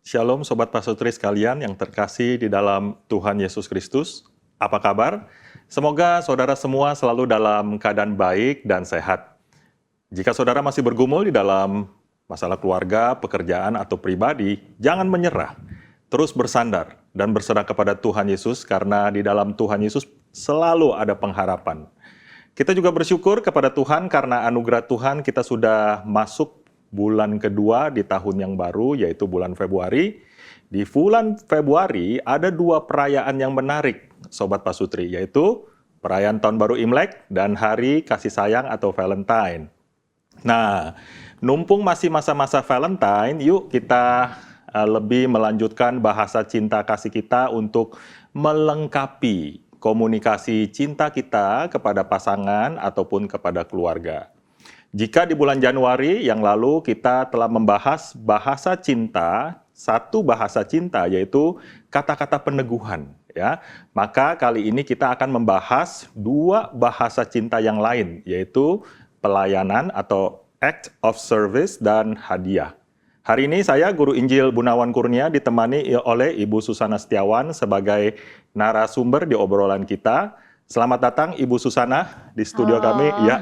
Shalom Sobat Pasutri sekalian yang terkasih di dalam Tuhan Yesus Kristus. Apa kabar? Semoga saudara semua selalu dalam keadaan baik dan sehat. Jika saudara masih bergumul di dalam masalah keluarga, pekerjaan, atau pribadi, jangan menyerah. Terus bersandar dan berserah kepada Tuhan Yesus karena di dalam Tuhan Yesus selalu ada pengharapan. Kita juga bersyukur kepada Tuhan karena anugerah Tuhan kita sudah masuk bulan kedua di tahun yang baru, yaitu bulan Februari. Di bulan Februari ada dua perayaan yang menarik, Sobat Pasutri, yaitu perayaan Tahun Baru Imlek dan Hari Kasih Sayang atau Valentine. Nah, numpung masih masa-masa Valentine, yuk kita lebih melanjutkan bahasa cinta kasih kita untuk melengkapi komunikasi cinta kita kepada pasangan ataupun kepada keluarga. Jika di bulan Januari yang lalu kita telah membahas bahasa cinta, satu bahasa cinta yaitu kata-kata peneguhan, ya. Maka kali ini kita akan membahas dua bahasa cinta yang lain, yaitu pelayanan atau act of service dan hadiah. Hari ini saya Guru Injil Bunawan Kurnia ditemani oleh Ibu Susana Setiawan sebagai narasumber di obrolan kita. Selamat datang Ibu Susana di studio kami. Ya,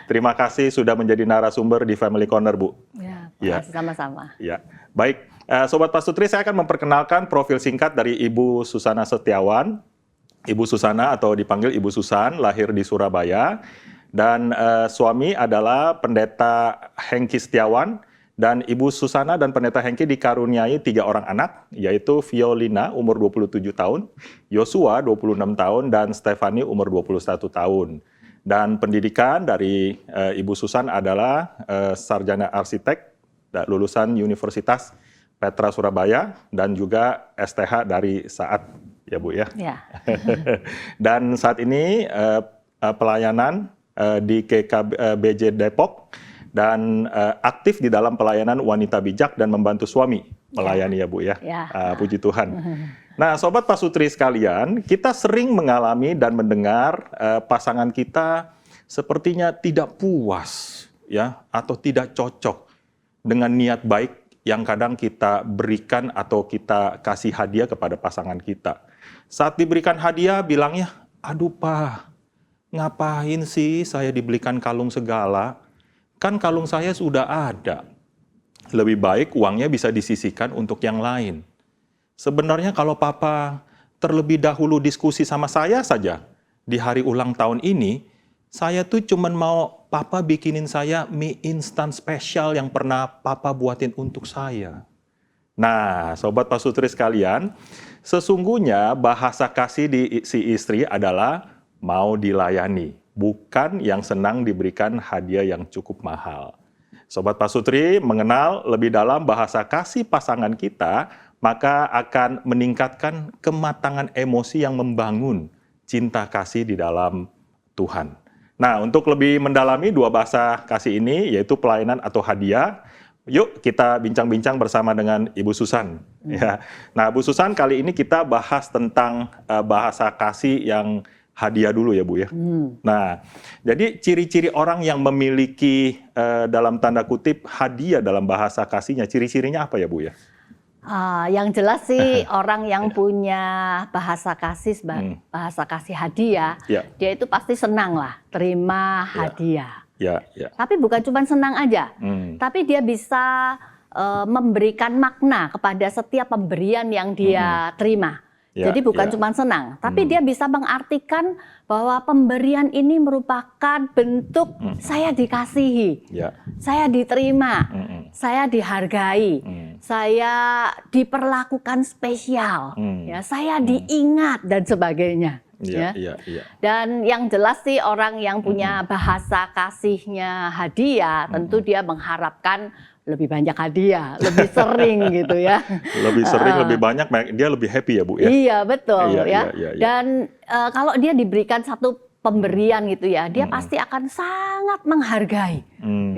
terima kasih sudah menjadi narasumber di Family Corner, Bu. Ya, sama-sama. Ya, baik. Sobat Pasutri, saya akan memperkenalkan profil singkat dari Ibu Susana Setiawan. Ibu Susana atau dipanggil Ibu Susan, lahir di Surabaya. Dan suami adalah Pendeta Hengki Setiawan. Dan Ibu Susana dan Pendeta Hengki dikaruniai 3 orang anak, yaitu Violina umur 27 tahun, Yosua 26 tahun, dan Stefani umur 21 tahun. Dan pendidikan dari Ibu Susan adalah sarjana arsitek, lulusan Universitas Petra Surabaya, dan juga STH dari SAAT, ya Bu ya. Ya. Dan saat ini pelayanan di KKBJ Depok, dan aktif di dalam pelayanan wanita bijak dan membantu suami melayani ya Bu ya. Puji Tuhan. Nah Sobat Pasutri sekalian, kita sering mengalami dan mendengar pasangan kita sepertinya tidak puas ya atau tidak cocok dengan niat baik yang kadang kita berikan atau kita kasih hadiah kepada pasangan kita. Saat diberikan hadiah bilangnya, aduh Pak, ngapain sih saya dibelikan kalung segala? Kan kalung saya sudah ada. Lebih baik uangnya bisa disisihkan untuk yang lain. Sebenarnya kalau Papa terlebih dahulu diskusi sama saya saja di hari ulang tahun ini, saya tuh cuman mau Papa bikinin saya mie instan spesial yang pernah Papa buatin untuk saya. Nah, Sobat Pasutri sekalian, sesungguhnya bahasa kasih di si istri adalah mau dilayani. Bukan yang senang diberikan hadiah yang cukup mahal. Sobat Pasutri mengenal lebih dalam bahasa kasih pasangan kita, maka akan meningkatkan kematangan emosi yang membangun cinta kasih di dalam Tuhan. Nah, untuk lebih mendalami dua bahasa kasih ini, yaitu pelayanan atau hadiah, yuk kita bincang-bincang bersama dengan Ibu Susan. Ya. Nah, Bu Susan, kali ini kita bahas tentang bahasa kasih yang hadiah dulu ya Bu ya. Nah, jadi ciri-ciri orang yang memiliki dalam tanda kutip hadiah dalam bahasa kasihnya, ciri-cirinya apa ya Bu ya? Yang jelas sih orang yang punya bahasa kasih hadiah, dia itu pasti senang lah terima hadiah. Tapi bukan cuma senang aja, tapi dia bisa memberikan makna kepada setiap pemberian yang dia terima. Jadi bukan cuma senang, tapi dia bisa mengartikan bahwa pemberian ini merupakan bentuk saya dikasihi, saya diterima, saya dihargai, saya diperlakukan spesial, ya, saya diingat dan sebagainya. Dan yang jelas sih orang yang punya bahasa kasihnya hadiah, tentu dia mengharapkan lebih banyak hadiah, lebih sering gitu ya. Lebih sering, lebih banyak, dia lebih happy ya Bu ya? Iya betul ya. Dan kalau dia diberikan satu pemberian gitu ya, dia pasti akan sangat menghargai.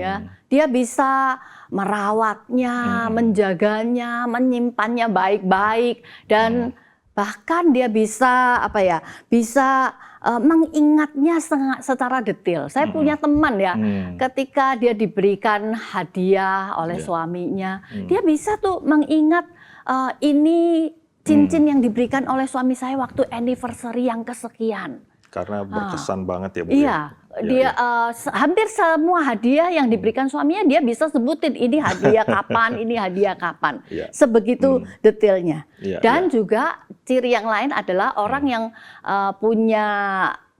Ya, dia bisa merawatnya, menjaganya, menyimpannya baik-baik, dan Bahkan dia bisa bisa mengingatnya secara detail. Saya punya teman ya, ketika dia diberikan hadiah oleh suaminya, dia bisa tuh mengingat ini cincin yang diberikan oleh suami saya waktu anniversary yang kesekian. Karena berkesan banget ya Bu. Iya, dia hampir semua hadiah yang diberikan suaminya dia bisa sebutin ini hadiah kapan, ini hadiah kapan. Sebegitu detailnya. Dan juga ciri yang lain adalah orang yang punya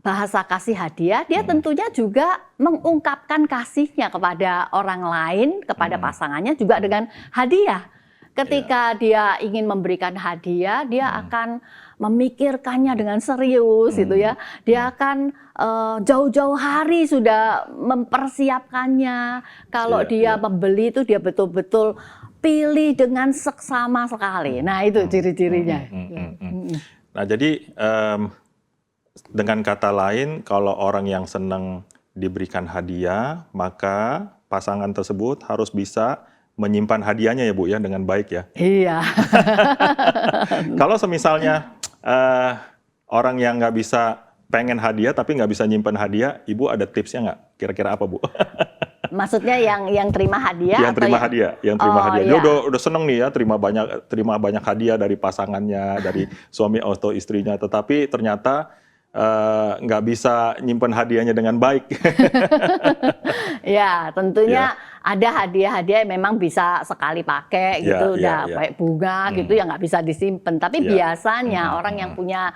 bahasa kasih hadiah, dia tentunya juga mengungkapkan kasihnya kepada orang lain, kepada pasangannya juga dengan hadiah. Ketika dia ingin memberikan hadiah, dia akan memikirkannya dengan serius gitu ya. Dia akan jauh-jauh hari sudah mempersiapkannya. Kalau dia membeli itu dia betul-betul pilih dengan seksama sekali. Nah itu ciri-cirinya. Nah jadi dengan kata lain, kalau orang yang senang diberikan hadiah, maka pasangan tersebut harus bisa menyimpan hadiahnya ya Bu ya dengan baik ya. Iya. Kalau semisalnya orang yang nggak bisa pengen hadiah tapi nggak bisa nyimpan hadiah, Ibu ada tipsnya nggak? Kira-kira apa Bu? Maksudnya yang terima hadiah? Yang terima hadiah, yang terima hadiah. Dia udah seneng nih ya terima banyak hadiah dari pasangannya, dari suami atau istrinya, tetapi ternyata nggak bisa nyimpan hadiahnya dengan baik. Ya, tentunya ada hadiah-hadiah yang memang bisa sekali pakai gitu, udah kayak bunga gitu yang nggak bisa disimpan. Tapi biasanya orang yang punya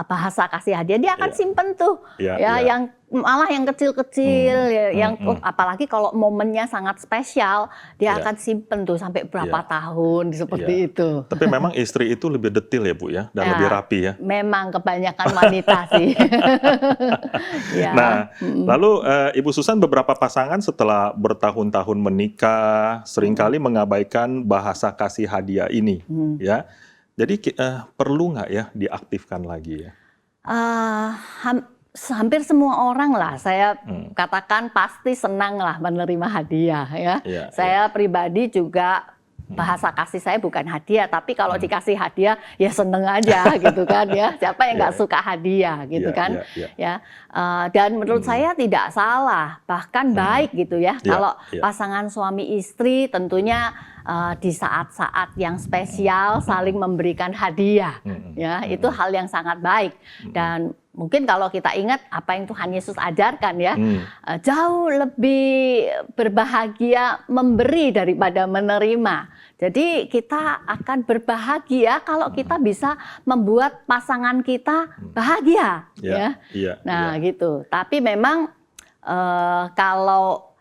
bahasa kasih hadiah dia akan simpen tuh, yang malah yang kecil-kecil, yang apalagi kalau momennya sangat spesial, dia akan simpen tuh sampai berapa tahun seperti itu. Tapi memang istri itu lebih detail ya Bu ya, dan lebih rapi ya. Memang kebanyakan wanita sih. Nah, lalu Ibu Susan, beberapa pasangan setelah bertahun-tahun menikah seringkali mengabaikan bahasa kasih hadiah ini, ya. Jadi perlu nggak ya diaktifkan lagi ya? Hampir semua orang lah, saya katakan pasti senang lah menerima hadiah ya. Saya pribadi juga bahasa kasih saya bukan hadiah, tapi kalau dikasih hadiah ya seneng aja gitu kan ya. Siapa yang nggak suka hadiah gitu kan ya. Dan menurut saya tidak salah, bahkan baik gitu ya. Kalau pasangan suami istri tentunya di saat-saat yang spesial saling memberikan hadiah ya, itu hal yang sangat baik. Dan mungkin kalau kita ingat apa yang Tuhan Yesus ajarkan ya, jauh lebih berbahagia memberi daripada menerima. Jadi kita akan berbahagia kalau kita bisa membuat pasangan kita bahagia Nah gitu. Tapi memang kalau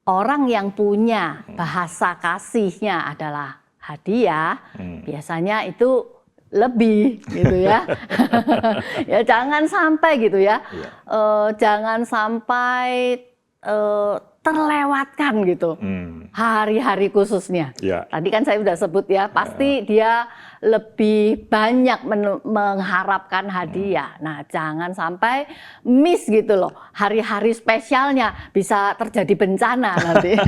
orang yang punya bahasa kasihnya adalah hadiah, biasanya itu lebih gitu ya. Ya jangan sampai gitu ya. Jangan sampai terlewatkan gitu. Hari-hari khususnya. Tadi kan saya sudah sebut ya, pasti dia lebih banyak mengharapkan hadiah. Nah, jangan sampai miss gitu loh. Hari-hari spesialnya bisa terjadi bencana nanti.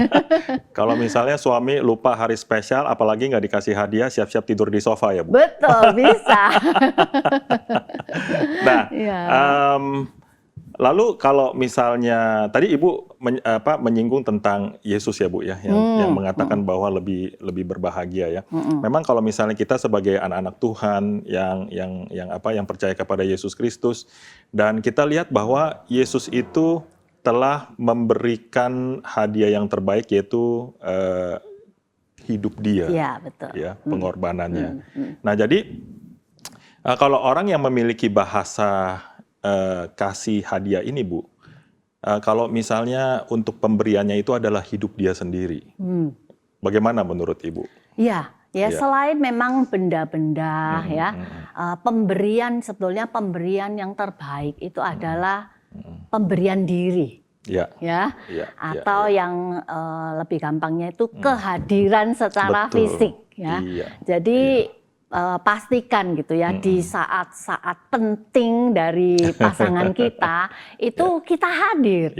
Kalau misalnya suami lupa hari spesial, apalagi nggak dikasih hadiah, siap-siap tidur di sofa ya Bu? Betul, bisa. Nah, lalu kalau misalnya tadi Ibu menyinggung tentang Yesus ya Bu ya, yang mengatakan bahwa lebih berbahagia ya. Memang kalau misalnya kita sebagai anak-anak Tuhan yang percaya kepada Yesus Kristus, dan kita lihat bahwa Yesus itu telah memberikan hadiah yang terbaik, yaitu hidup Dia, betul. Ya, pengorbanannya. Nah jadi kalau orang yang memiliki bahasa kasih hadiah ini Bu, kalau misalnya untuk pemberiannya itu adalah hidup dia sendiri, bagaimana menurut Ibu? Selain memang benda-benda pemberian, sebetulnya pemberian yang terbaik itu adalah pemberian diri. Atau yang lebih gampangnya itu kehadiran secara fisik ya. Jadi pastikan gitu ya, di saat-saat penting dari pasangan kita itu kita hadir.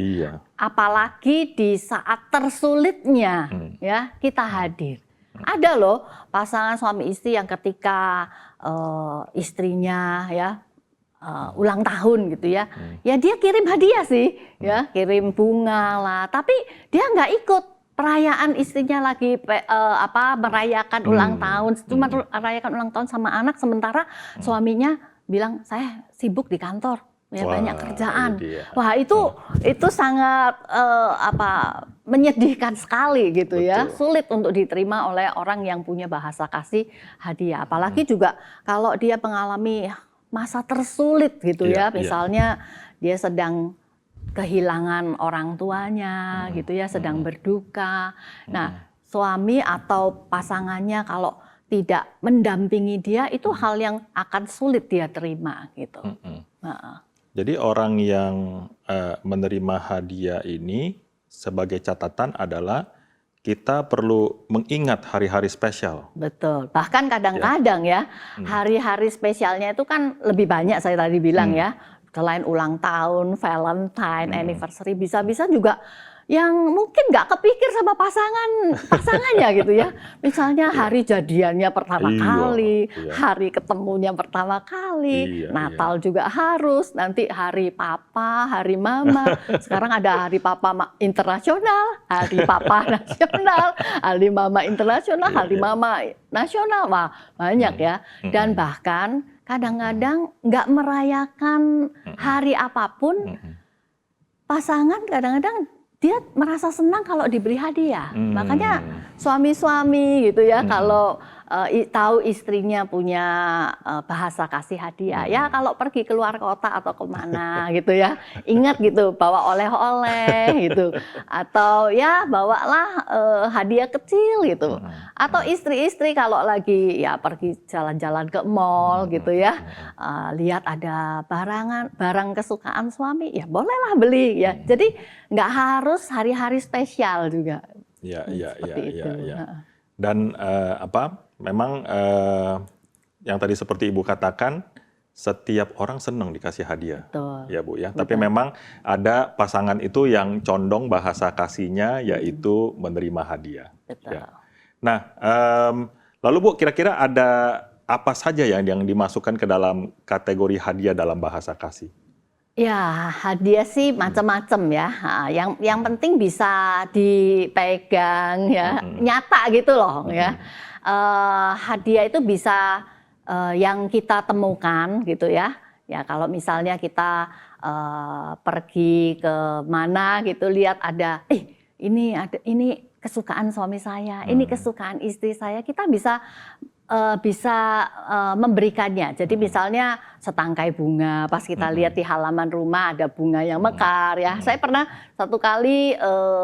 Apalagi di saat tersulitnya ya, kita hadir. Ada loh pasangan suami istri yang ketika istrinya ya ulang tahun gitu ya, ya dia kirim hadiah sih, ya kirim bunga lah, tapi dia nggak ikut perayaan istrinya lagi merayakan ulang tahun, cuma merayakan ulang tahun sama anak, sementara suaminya bilang saya sibuk di kantor, ya banyak kerjaan. Wah itu sangat menyedihkan sekali gitu. Betul. Ya, sulit untuk diterima oleh orang yang punya bahasa kasih hadiah. Apalagi juga kalau dia mengalami masa tersulit gitu ya, misalnya dia sedang kehilangan orang tuanya gitu ya, sedang berduka. Nah, suami atau pasangannya kalau tidak mendampingi dia, itu hal yang akan sulit dia terima gitu. Jadi orang yang menerima hadiah ini sebagai catatan adalah kita perlu mengingat hari-hari spesial. Betul. Bahkan kadang-kadang ya, hari-hari spesialnya itu kan lebih banyak, saya tadi bilang ya. Selain ulang tahun, Valentine, anniversary, bisa-bisa juga yang mungkin nggak kepikir sama pasangannya gitu ya. Misalnya hari jadiannya pertama kali, hari ketemunya pertama kali, Natal juga harus, nanti hari papa, hari mama. Sekarang ada hari papa internasional, hari papa nasional, hari mama internasional, hari mama nasional. Wah, banyak ya. Dan bahkan kadang-kadang nggak merayakan hari apapun, pasangan kadang-kadang dia merasa senang kalau diberi hadiah. Makanya suami-suami gitu ya, kalau tahu istrinya punya bahasa kasih hadiah, ya kalau pergi keluar kota atau kemana gitu ya, ingat gitu bawa oleh-oleh gitu, atau ya bawalah hadiah kecil gitu. Atau istri-istri kalau lagi ya pergi jalan-jalan ke mall gitu ya, lihat ada barang kesukaan suami, ya bolehlah beli ya. Jadi nggak harus hari-hari spesial juga. Ya. Dan memang yang tadi seperti Ibu katakan, setiap orang senang dikasih hadiah. Betul. Ya Bu ya. Betul. Tapi memang ada pasangan itu yang condong bahasa kasihnya yaitu menerima hadiah. Betul. Ya. Nah, lalu Bu, kira-kira ada apa saja yang dimasukkan ke dalam kategori hadiah dalam bahasa kasih? Ya, hadiah sih macam-macam ya. Yang penting bisa dipegang ya, nyata gitu loh ya. Hadiah itu bisa yang kita temukan gitu ya. Ya kalau misalnya kita pergi ke mana gitu, lihat ada, ini kesukaan suami saya, ini kesukaan istri saya, kita bisa memberikannya. Jadi misalnya setangkai bunga, pas kita lihat di halaman rumah ada bunga yang mekar ya. Saya pernah satu kali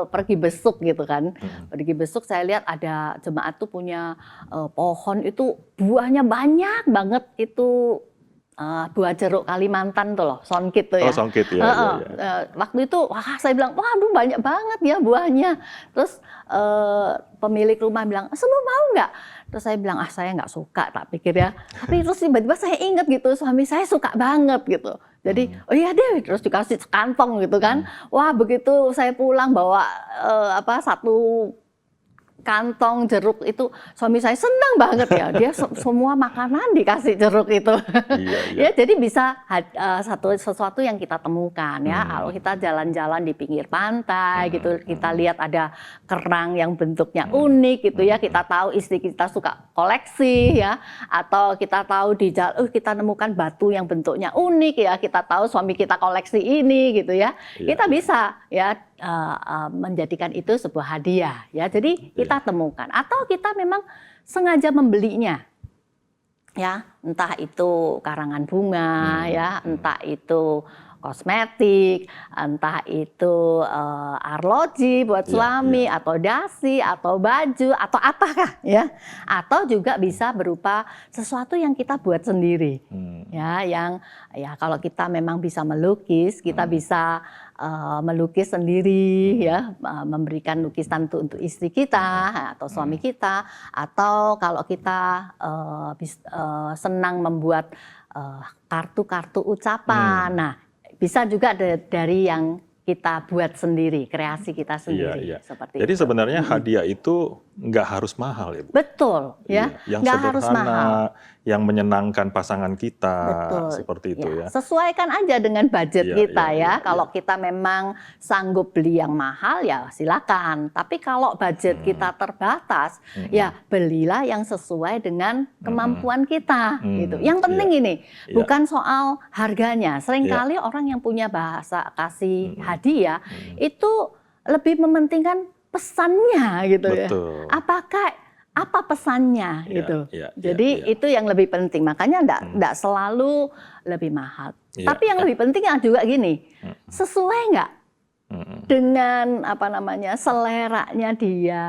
pergi besuk gitu kan. Pergi besuk saya lihat ada jemaat tuh punya pohon itu buahnya banyak banget itu. Buah jeruk Kalimantan tuh loh, songkit tuh ya. Oh, songkit ya. Waktu itu, saya bilang, waduh banyak banget ya buahnya. Terus pemilik rumah bilang, semua mau nggak? Terus saya bilang, saya nggak suka, tak pikir ya. Tapi terus tiba-tiba saya ingat gitu, suami saya suka banget gitu. Jadi, oh iya deh, terus dikasih sekantong gitu kan. Wah, begitu saya pulang bawa satu kantong jeruk itu, suami saya senang banget ya, dia semua makanan dikasih jeruk itu. Ya, jadi bisa sesuatu yang kita temukan ya. Kalau kita jalan-jalan di pinggir pantai gitu, kita lihat ada kerang yang bentuknya unik gitu ya, kita tahu istri kita suka koleksi ya, atau kita tahu di jalan, kita nemukan batu yang bentuknya unik ya, kita tahu suami kita koleksi ini gitu ya. Kita bisa ya menjadikan itu sebuah hadiah ya. Jadi kita temukan, atau kita memang sengaja membelinya ya, entah itu karangan bunga ya, entah itu kosmetik, entah itu arloji buat suami, atau dasi, atau baju, atau apakah ya, atau juga bisa berupa sesuatu yang kita buat sendiri ya, yang ya kalau kita memang bisa melukis, kita bisa melukis sendiri ya, memberikan lukisan untuk istri kita atau suami kita, atau kalau kita senang membuat kartu-kartu ucapan, nah bisa juga dari yang kita buat sendiri, kreasi kita sendiri. Iya. Seperti Jadi itu. sebenarnya hadiah itu nggak harus mahal ya Bu? Betul, ya. Yang Nggak sederhana, harus mahal. yang menyenangkan pasangan kita, Betul. seperti itu ya. Sesuaikan aja dengan budget kita ya. Kalau iya. kita memang sanggup beli yang mahal ya silakan. Tapi kalau budget kita terbatas, ya belilah yang sesuai dengan kemampuan kita. Gitu. Yang penting ini bukan soal harganya. Seringkali orang yang punya bahasa kasih hadiah itu lebih mementingkan pesannya gitu ya. Apa pesannya gitu. Jadi itu yang lebih penting. Makanya enggak selalu lebih mahal. Tapi yang lebih penting juga gini, sesuai nggak dengan seleranya dia,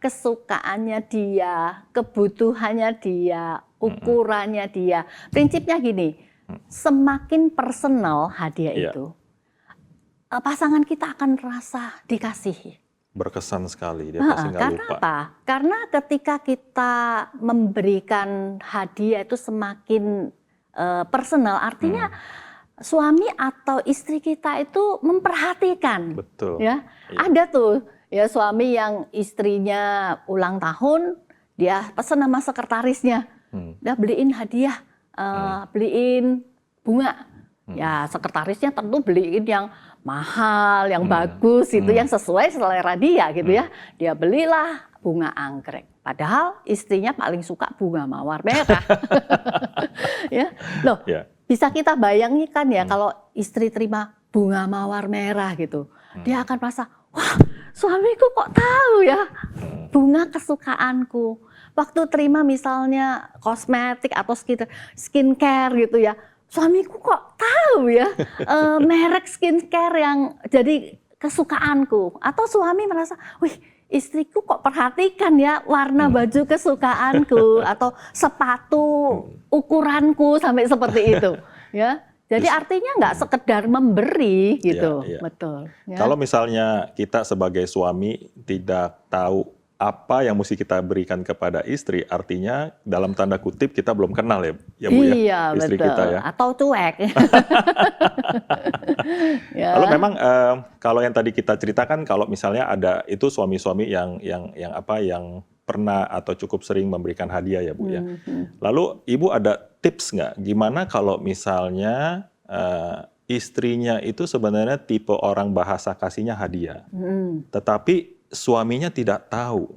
kesukaannya dia, kebutuhannya dia, ukurannya dia. Prinsipnya gini, semakin personal hadiah itu, pasangan kita akan rasa dikasihi. Berkesan sekali, dia pasti nggak lupa. Karena apa? Karena ketika kita memberikan hadiah itu semakin personal, artinya suami atau istri kita itu memperhatikan. Betul. Ya, ada tuh ya suami yang istrinya ulang tahun, dia pesan sama sekretarisnya, dia beliin hadiah, beliin bunga. Ya sekretarisnya tentu beliin yang mahal, yang bagus, itu yang sesuai selera dia gitu ya. Dia belilah bunga anggrek. Padahal istrinya paling suka bunga mawar merah. Ya, loh, bisa kita bayangkan ya kalau istri terima bunga mawar merah gitu, dia akan merasa, wah suamiku kok tahu ya bunga kesukaanku. Waktu terima misalnya kosmetik atau skincare gitu ya, suamiku kok tahu ya merek skincare yang jadi kesukaanku. Atau suami merasa, wih istriku kok perhatikan ya warna baju kesukaanku atau sepatu ukuranku sampai seperti itu. Ya, jadi artinya nggak sekedar memberi gitu, betul. Ya. Kalau misalnya kita sebagai suami tidak tahu apa yang mesti kita berikan kepada istri, artinya dalam tanda kutip kita belum kenal ya Bu ya, istri betul. kita ya. Atau cuek. Lalu memang kalau yang tadi kita ceritakan, kalau misalnya ada itu suami-suami yang pernah atau cukup sering memberikan hadiah ya Bu ya. Lalu Ibu ada tips nggak gimana kalau misalnya istrinya itu sebenarnya tipe orang bahasa kasihnya hadiah, tetapi suaminya tidak tahu.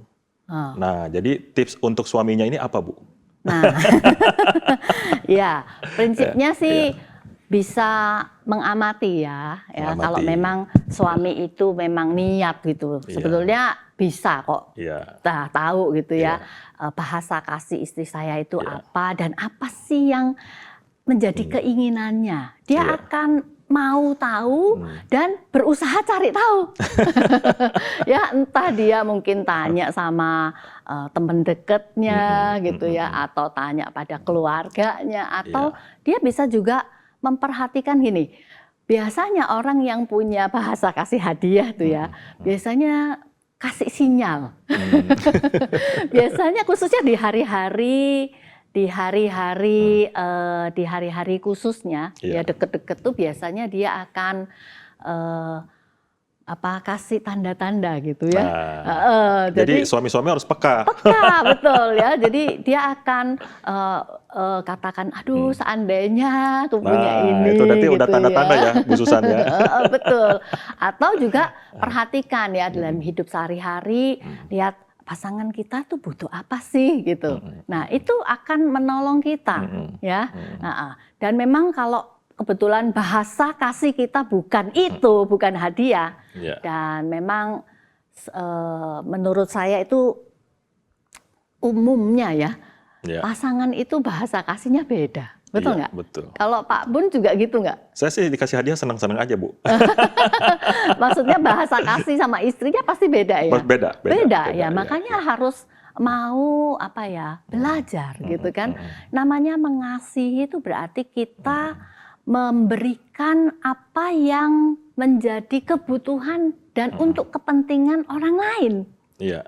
Nah, jadi tips untuk suaminya ini apa, Bu? Nah, ya prinsipnya sih bisa mengamati ya. Kalau memang suami itu memang niat gitu, sebetulnya bisa kok. Tahu gitu ya, bahasa kasih istri saya itu apa dan apa sih yang menjadi keinginannya. Dia akan mau tahu dan berusaha cari tahu. Ya entah dia mungkin tanya sama teman dekatnya gitu ya, atau tanya pada keluarganya, atau dia bisa juga memperhatikan gini. Biasanya orang yang punya bahasa kasih hadiah tuh ya, biasanya kasih sinyal. Biasanya khususnya di hari-hari khususnya ya deket-deket tuh biasanya dia akan kasih tanda-tanda gitu ya. Jadi suami-suami harus peka. Peka betul ya. Jadi dia akan katakan, aduh seandainya aku punya ini. Itu berarti gitu udah tanda-tanda ya Bu Susan ya. Betul. Atau juga perhatikan ya dalam hidup sehari-hari, lihat pasangan kita tuh butuh apa sih gitu. Nah itu akan menolong kita ya. Dan memang kalau kebetulan bahasa kasih kita bukan itu, bukan hadiah. Dan memang menurut saya itu umumnya ya, pasangan itu bahasa kasihnya beda. Betul nggak? Betul. Kalau Pak Bun juga gitu nggak? Saya sih dikasih hadiah senang-senang aja Bu. Maksudnya bahasa kasih sama istrinya pasti beda ya? Beda ya, makanya harus mau belajar gitu kan. Namanya mengasihi itu berarti kita memberikan apa yang menjadi kebutuhan dan untuk kepentingan orang lain. Ya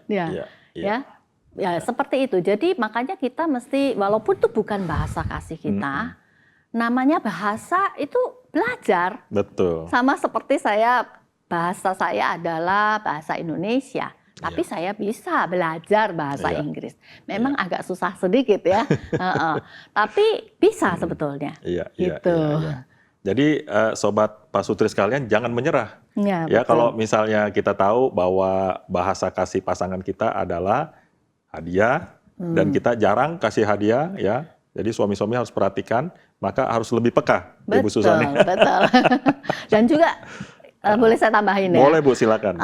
seperti itu. Jadi makanya kita mesti, walaupun itu bukan bahasa kasih kita, namanya bahasa itu belajar. Betul. Sama seperti saya bahasa saya adalah bahasa Indonesia. Tapi saya bisa belajar bahasa Inggris. Memang agak susah sedikit ya, tapi bisa sebetulnya. Gitu. Jadi sobat Pak Sutris sekalian jangan menyerah. Ya, kalau misalnya kita tahu bahwa bahasa kasih pasangan kita adalah hadiah dan kita jarang kasih hadiah ya. Jadi suami-suami harus perhatikan, maka harus lebih peka, Ibu Susani. Betul. Dan juga boleh saya tambahin ya? Boleh Bu, silakan.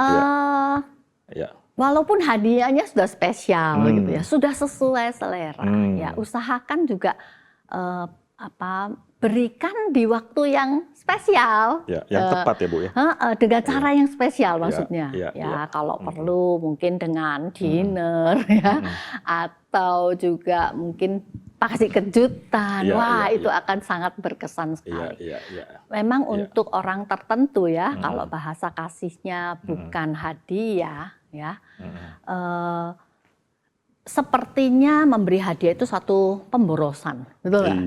Walaupun hadiahnya sudah spesial gitu ya, sudah sesuai selera, ya usahakan juga berikan di waktu yang spesial, yang tepat ya Bu ya. Dengan cara yang spesial maksudnya. Kalau perlu mungkin dengan dinner ya, atau juga mungkin kasih kejutan, itu akan sangat berkesan sekali. Memang untuk orang tertentu ya, kalau bahasa kasihnya bukan hadiah, ya, sepertinya memberi hadiah itu satu pemborosan, betul nggak?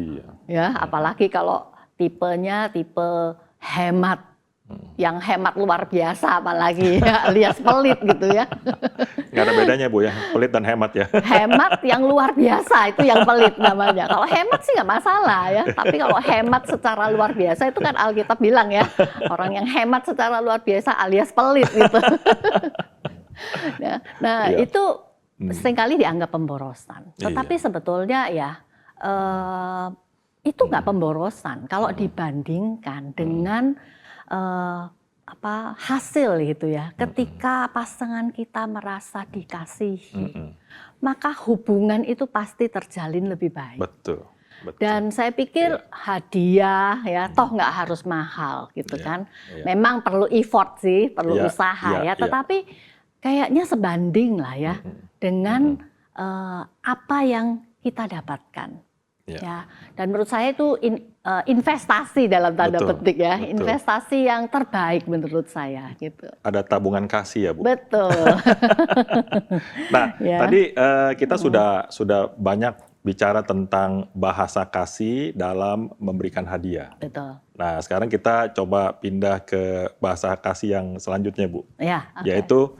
Ya, apalagi kalau tipenya tipe hemat, yang hemat luar biasa, apalagi ya, alias pelit gitu ya. Nggak ada bedanya Bu ya, pelit dan hemat ya. Hemat yang luar biasa itu yang pelit namanya. Kalau hemat sih nggak masalah ya, tapi kalau hemat secara luar biasa itu kan Alkitab bilang ya, orang yang hemat secara luar biasa alias pelit gitu. Nah itu seringkali dianggap pemborosan. Tetapi sebetulnya ya itu nggak pemborosan kalau dibandingkan dengan hasil gitu ya. Ketika pasangan kita merasa dikasihi, maka hubungan itu pasti terjalin lebih baik. Betul. Dan saya pikir hadiah ya toh nggak harus mahal gitu kan. Memang perlu effort sih, perlu usaha ya. Tetapi kayaknya sebanding lah ya dengan apa yang kita dapatkan. Ya, dan menurut saya itu investasi dalam tanda petik ya, investasi yang terbaik menurut saya gitu. Ada tabungan kasih ya Bu. Betul. Nah, tadi kita sudah banyak bicara tentang bahasa kasih dalam memberikan hadiah. Betul. Nah, sekarang kita coba pindah ke bahasa kasih yang selanjutnya Bu. Yaitu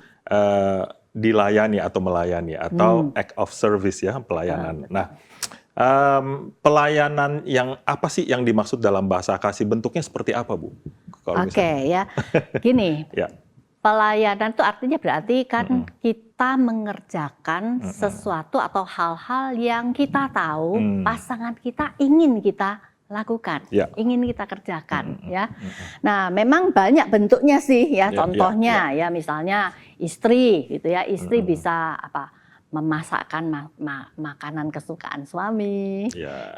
dilayani atau melayani atau act of service ya, pelayanan. Nah, pelayanan yang apa sih yang dimaksud dalam bahasa kasih? Bentuknya seperti apa Bu? Ya, gini. Pelayanan itu artinya berarti kan kita mengerjakan sesuatu atau hal-hal yang kita tahu pasangan kita ingin kita lakukan, ingin kita kerjakan ya. Nah, memang banyak bentuknya sih ya. Contohnya ya misalnya istri gitu ya. Istri bisa memasakkan makanan kesukaan suami,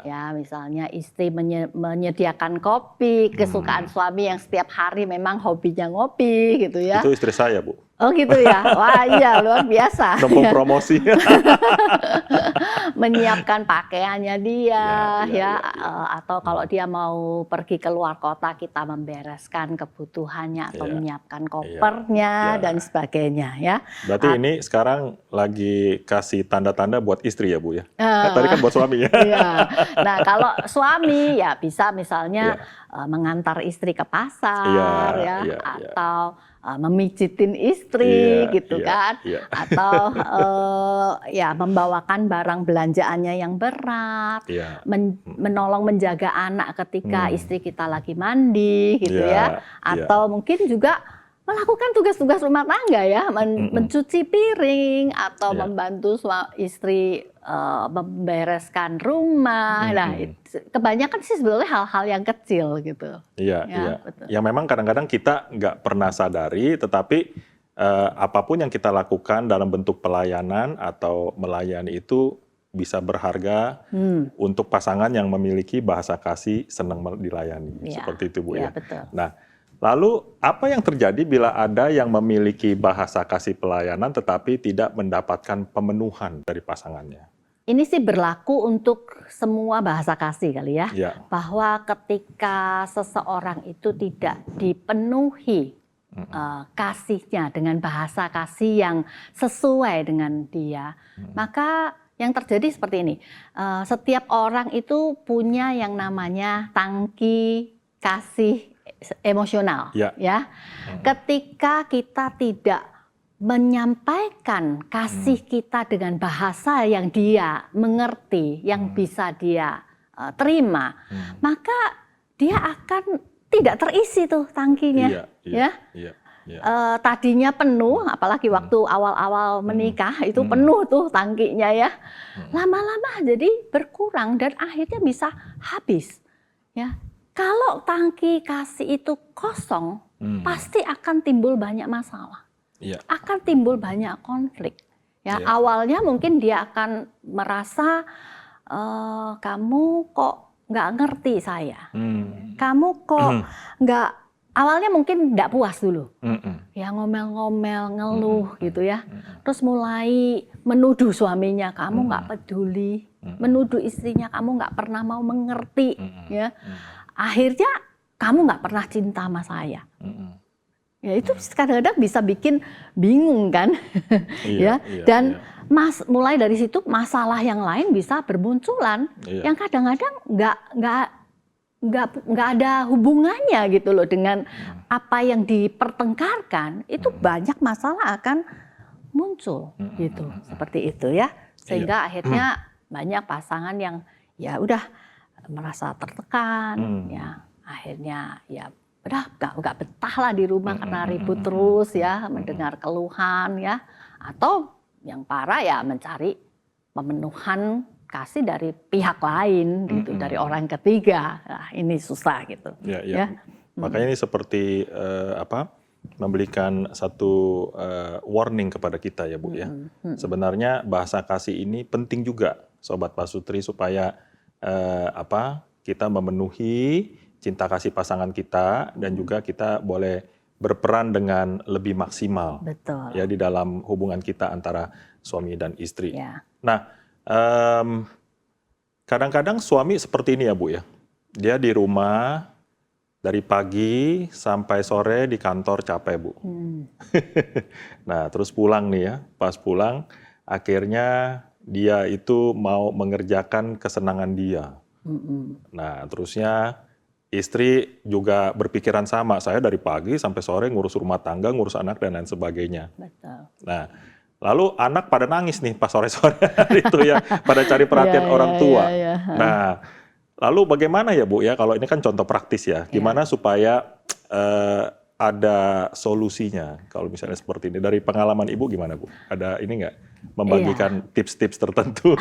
ya misalnya istri menyediakan kopi kesukaan suami yang setiap hari memang hobinya ngopi gitu ya. Itu istri saya Bu. Oh gitu ya, wah iya luar biasa. Nempung promosi. Menyiapkan pakaiannya dia, atau kalau dia mau pergi ke luar kota kita membereskan kebutuhannya atau menyiapkan kopernya dan sebagainya ya. Berarti ini sekarang lagi kasih tanda-tanda buat istri ya Bu ya? Tadi kan buat suami ya? Nah kalau suami ya bisa misalnya mengantar istri ke pasar atau memijitin istri gitu kan, atau membawakan barang belanjaannya yang berat, menolong menjaga anak ketika istri kita lagi mandi gitu ya, atau mungkin juga melakukan tugas-tugas rumah tangga ya, mencuci piring atau membantu istri membereskan rumah. Nah, kebanyakan sih sebenarnya hal-hal yang kecil gitu. Betul. Yang memang kadang-kadang kita nggak pernah sadari, tetapi apapun yang kita lakukan dalam bentuk pelayanan atau melayani itu bisa berharga untuk pasangan yang memiliki bahasa kasih senang dilayani. Seperti itu Bu ya. Betul. Nah, lalu apa yang terjadi bila ada yang memiliki bahasa kasih pelayanan tetapi tidak mendapatkan pemenuhan dari pasangannya? Ini sih berlaku untuk semua bahasa kasih kali ya. Bahwa ketika seseorang itu tidak dipenuhi kasihnya dengan bahasa kasih yang sesuai dengan dia, maka yang terjadi seperti ini. Setiap orang itu punya yang namanya tangki kasih emosional, ya. Ketika kita tidak menyampaikan kasih kita dengan bahasa yang dia mengerti, yang bisa dia terima, maka dia akan tidak terisi tuh tangkinya, tadinya penuh, apalagi waktu awal-awal menikah itu penuh tuh tangkinya ya. Lama-lama jadi berkurang dan akhirnya bisa habis. Ya, kalau tangki kasih itu kosong, pasti akan timbul banyak masalah, akan timbul banyak konflik. Ya, awalnya mungkin dia akan merasa kamu kok nggak ngerti saya, kamu kok nggak. Awalnya mungkin nggak puas dulu, ya ngomel-ngomel, ngeluh gitu ya. Terus mulai menuduh suaminya, kamu nggak peduli, menuduh istrinya, kamu nggak pernah mau mengerti, ya. Akhirnya kamu nggak pernah cinta sama saya. Ya itu kadang-kadang bisa bikin bingung kan, ya. Dan mulai dari situ masalah yang lain bisa bermunculan, yang kadang-kadang nggak ada hubungannya gitu loh dengan apa yang dipertengkarkan, itu banyak masalah akan muncul gitu, seperti itu ya, sehingga akhirnya banyak pasangan yang ya udah merasa tertekan, ya akhirnya ya udah nggak betah lah di rumah karena ribut terus ya, mendengar keluhan ya, atau yang parah ya mencari pemenuhan kasih dari pihak lain gitu, dari orang ketiga. Nah, ini susah gitu. Ya. Makanya ini seperti memberikan satu warning kepada kita ya Bu ya. Sebenarnya bahasa kasih ini penting juga Sobat Pasutri supaya kita memenuhi cinta kasih pasangan kita dan juga kita boleh berperan dengan lebih maksimal. Betul. Ya di dalam hubungan kita antara suami dan istri. Ya. Nah, kadang-kadang suami seperti ini ya Bu ya, dia di rumah dari pagi sampai sore di kantor capek Bu. Nah terus pulang nih ya, pas pulang akhirnya dia itu mau mengerjakan kesenangan dia. Nah terusnya istri juga berpikiran sama, saya dari pagi sampai sore ngurus rumah tangga, ngurus anak dan lain sebagainya. Betul. Nah lalu anak pada nangis nih pas sore-sore itu ya, pada cari perhatian orang tua. Nah, lalu bagaimana ya Bu ya, kalau ini kan contoh praktis ya, gimana supaya ada solusinya kalau misalnya seperti ini. Dari pengalaman Ibu gimana Bu? Ada ini nggak membagikan tips-tips tertentu?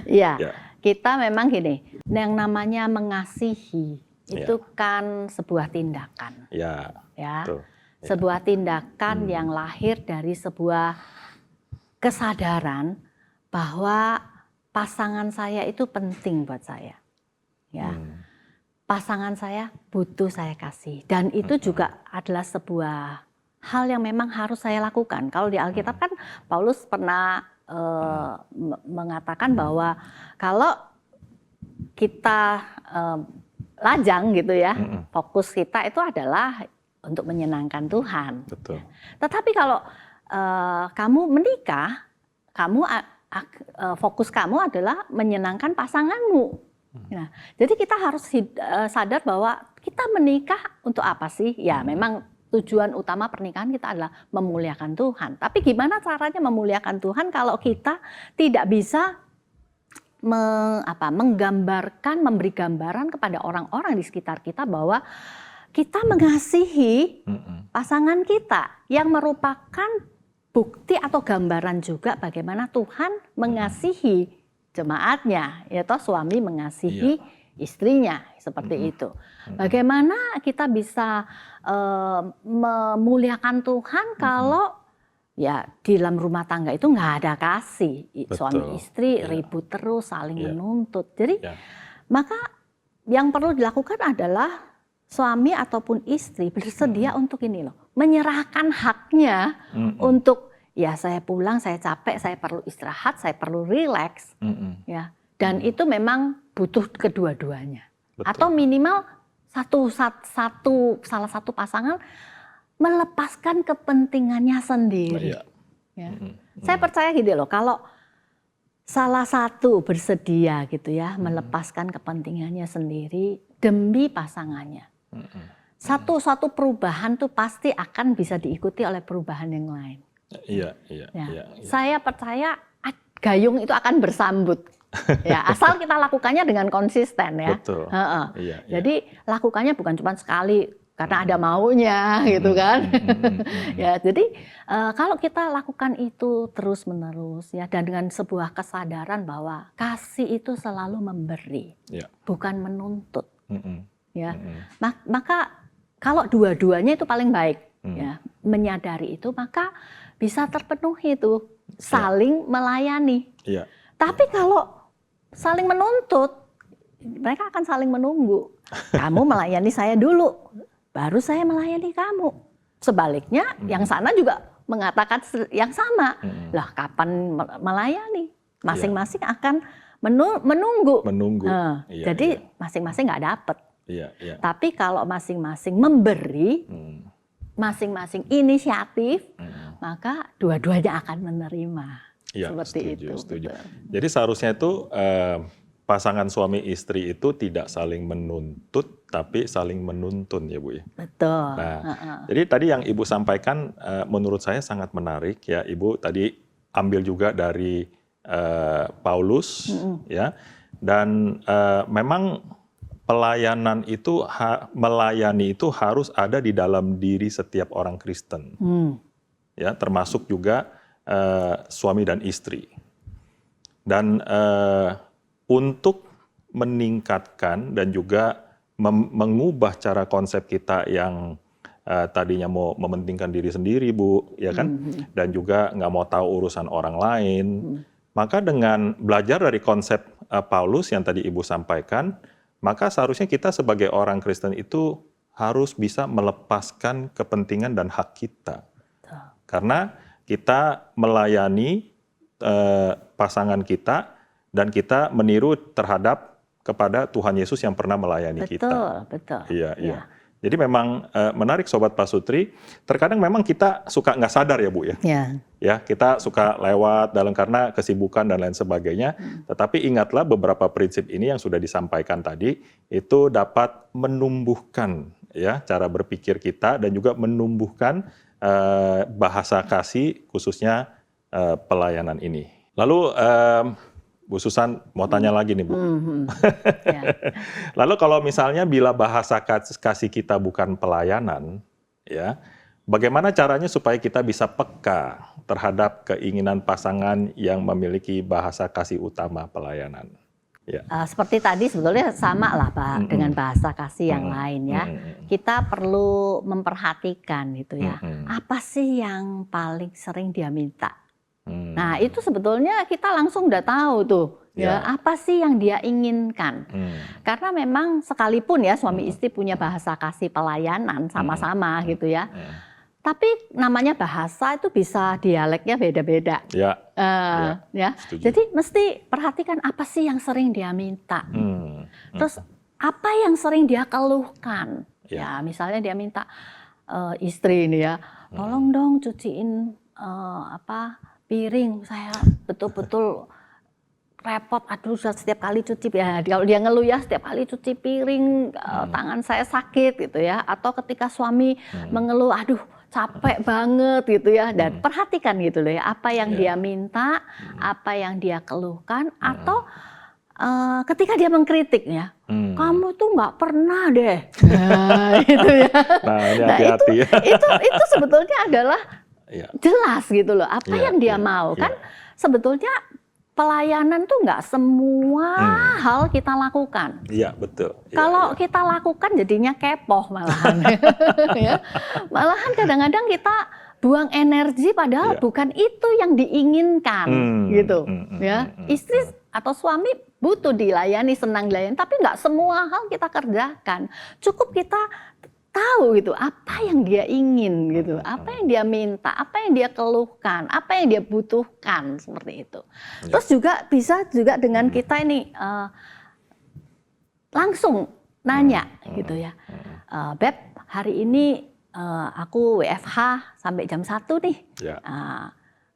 Iya, kita memang gini, yang namanya mengasihi itu kan sebuah tindakan. Ya. Betul. Sebuah tindakan yang lahir dari sebuah kesadaran bahwa pasangan saya itu penting buat saya. Ya. Pasangan saya butuh saya kasih, dan itu juga adalah sebuah hal yang memang harus saya lakukan. Kalau di Alkitab kan Paulus pernah mengatakan bahwa kalau kita lajang gitu ya, fokus kita itu adalah untuk menyenangkan Tuhan. Betul. Tetapi kalau kamu menikah, fokus kamu adalah menyenangkan pasanganmu. Nah, jadi kita harus sadar bahwa kita menikah untuk apa sih? Ya, memang tujuan utama pernikahan kita adalah memuliakan Tuhan. Tapi gimana caranya memuliakan Tuhan kalau kita tidak bisa menggambarkan, memberi gambaran kepada orang-orang di sekitar kita bahwa kita mengasihi pasangan kita, yang merupakan bukti atau gambaran juga bagaimana Tuhan mengasihi jemaatnya, yaitu suami mengasihi istrinya, seperti itu. Bagaimana kita bisa memuliakan Tuhan kalau ya di dalam rumah tangga itu nggak ada kasih, suami istri ribut terus, saling menuntut. Jadi maka yang perlu dilakukan adalah suami ataupun istri bersedia untuk ini loh, menyerahkan haknya untuk ya saya pulang, saya capek, saya perlu istirahat, saya perlu rileks, ya. Dan itu memang butuh kedua-duanya. Atau minimal salah satu pasangan melepaskan kepentingannya sendiri. Ya. Saya percaya gitu loh, kalau salah satu bersedia gitu ya, melepaskan kepentingannya sendiri demi pasangannya. Satu perubahan tuh pasti akan bisa diikuti oleh perubahan yang lain. Iya. Saya percaya gayung itu akan bersambut. Ya, asal kita lakukannya dengan konsisten ya. Betul. Iya. Jadi lakukannya bukan cuma sekali karena ada maunya gitu kan. Ya, jadi kalau kita lakukan itu terus-menerus ya, dan dengan sebuah kesadaran bahwa kasih itu selalu memberi, bukan menuntut. Ya, maka kalau dua-duanya itu paling baik, ya, menyadari itu, maka bisa terpenuhi itu saling melayani. Tapi kalau saling menuntut, mereka akan saling menunggu. Kamu melayani saya dulu, baru saya melayani kamu. Sebaliknya, yang sana juga mengatakan yang sama. Lah, kapan melayani? Masing-masing akan menunggu. Jadi masing-masing nggak dapet. Tapi kalau masing-masing memberi, masing-masing inisiatif, maka dua-duanya akan menerima. Seperti itu. Setuju. Jadi seharusnya itu pasangan suami istri itu tidak saling menuntut, tapi saling menuntun ya Bu ya. Betul. Nah, jadi tadi yang Ibu sampaikan menurut saya sangat menarik ya. Ibu tadi ambil juga dari Paulus ya, dan memang pelayanan itu melayani itu harus ada di dalam diri setiap orang Kristen, ya, termasuk juga suami dan istri. Dan untuk meningkatkan dan juga mengubah cara konsep kita yang tadinya mau mementingkan diri sendiri, Bu, ya kan, dan juga nggak mau tahu urusan orang lain, maka dengan belajar dari konsep Paulus yang tadi Ibu sampaikan, maka seharusnya kita sebagai orang Kristen itu harus bisa melepaskan kepentingan dan hak kita. Karena kita melayani pasangan kita dan kita meniru terhadap kepada Tuhan Yesus yang pernah melayani kita. Betul. Iya. Jadi memang menarik Sobat Pasutri, terkadang memang kita suka nggak sadar ya Bu ya. Ya, kita suka lewat dalam karena kesibukan dan lain sebagainya. Tetapi ingatlah beberapa prinsip ini yang sudah disampaikan tadi, itu dapat menumbuhkan ya cara berpikir kita dan juga menumbuhkan bahasa kasih khususnya pelayanan ini. Lalu Bu Susan mau tanya lagi nih Bu. Lalu kalau misalnya bila bahasa kasih kita bukan pelayanan, ya, bagaimana caranya supaya kita bisa peka terhadap keinginan pasangan yang memiliki bahasa kasih utama pelayanan? Ya. Seperti tadi sebetulnya sama lah Pak dengan bahasa kasih yang lain ya. Kita perlu memperhatikan gitu ya. Apa sih yang paling sering dia minta? Nah itu sebetulnya kita langsung udah tahu tuh ya apa sih yang dia inginkan. Karena memang sekalipun ya suami istri punya bahasa kasih pelayanan sama-sama gitu ya. Tapi namanya bahasa itu bisa dialeknya beda-beda. Ya. Jadi mesti perhatikan apa sih yang sering dia minta. Terus apa yang sering dia keluhkan. Ya misalnya dia minta istri ini ya, tolong dong cuciin piring, saya betul-betul repot, aduh setiap kali cuci ya, kalau dia ngeluh ya setiap kali cuci piring, tangan saya sakit gitu ya, atau ketika suami mengeluh, aduh capek banget gitu ya, dan perhatikan gitu loh ya, apa yang dia minta, apa yang dia keluhkan, atau ketika dia mengkritik ya, kamu tuh nggak pernah deh, gitu ya. Nah itu sebetulnya adalah jelas gitu loh, apa yang dia mau kan sebetulnya pelayanan tuh nggak semua hal kita lakukan. Iya betul. Kalau kita lakukan jadinya kepoh malahan, ya. Malahan kadang-kadang kita buang energi padahal bukan itu yang diinginkan, gitu, ya. Istri atau suami butuh dilayani, senang dilayani, tapi nggak semua hal kita kerjakan. Cukup kita tahu gitu apa yang dia ingin gitu, apa yang dia minta, apa yang dia keluhkan, apa yang dia butuhkan, seperti itu. Terus juga bisa juga dengan kita ini langsung nanya gitu ya, Beb hari ini aku WFH sampai jam 1 nih,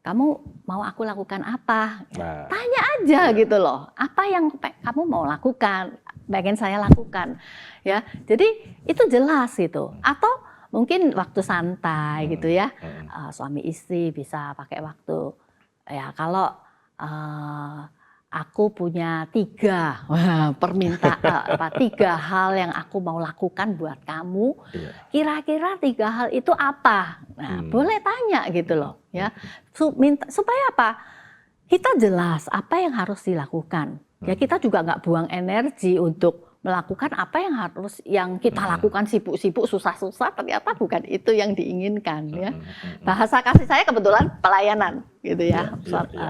kamu mau aku lakukan apa? Tanya aja gitu loh. Apa yang kamu mau lakukan? Pengen saya lakukan. Ya, jadi itu jelas gitu. Atau mungkin waktu santai gitu ya. Suami istri bisa pakai waktu. Ya kalau aku punya 3 hal yang aku mau lakukan buat kamu. Kira-kira 3 hal itu apa? Nah, boleh tanya gitu loh, ya. Supaya apa? Kita jelas apa yang harus dilakukan. Ya kita juga nggak buang energi untuk melakukan apa yang kita lakukan sibuk-sibuk, susah-susah. Ternyata bukan itu yang diinginkan, ya. Bahasa kasih saya kebetulan pelayanan, gitu ya,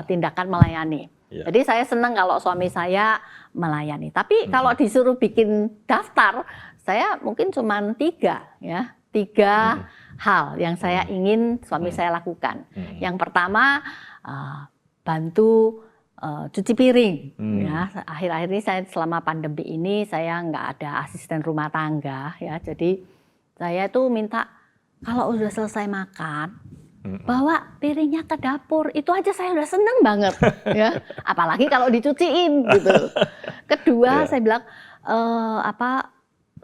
tindakan melayani. Jadi saya senang kalau suami saya melayani. Tapi kalau disuruh bikin daftar, saya mungkin cuma 3 hal yang saya ingin suami saya lakukan. Yang pertama, bantu cuci piring. Ya, akhir-akhir ini selama pandemi ini saya nggak ada asisten rumah tangga, ya. Jadi saya tuh minta kalau udah selesai makan, bawa piringnya ke dapur, itu aja saya udah seneng banget, ya. Apalagi kalau dicuciin gitu. Kedua, saya bilang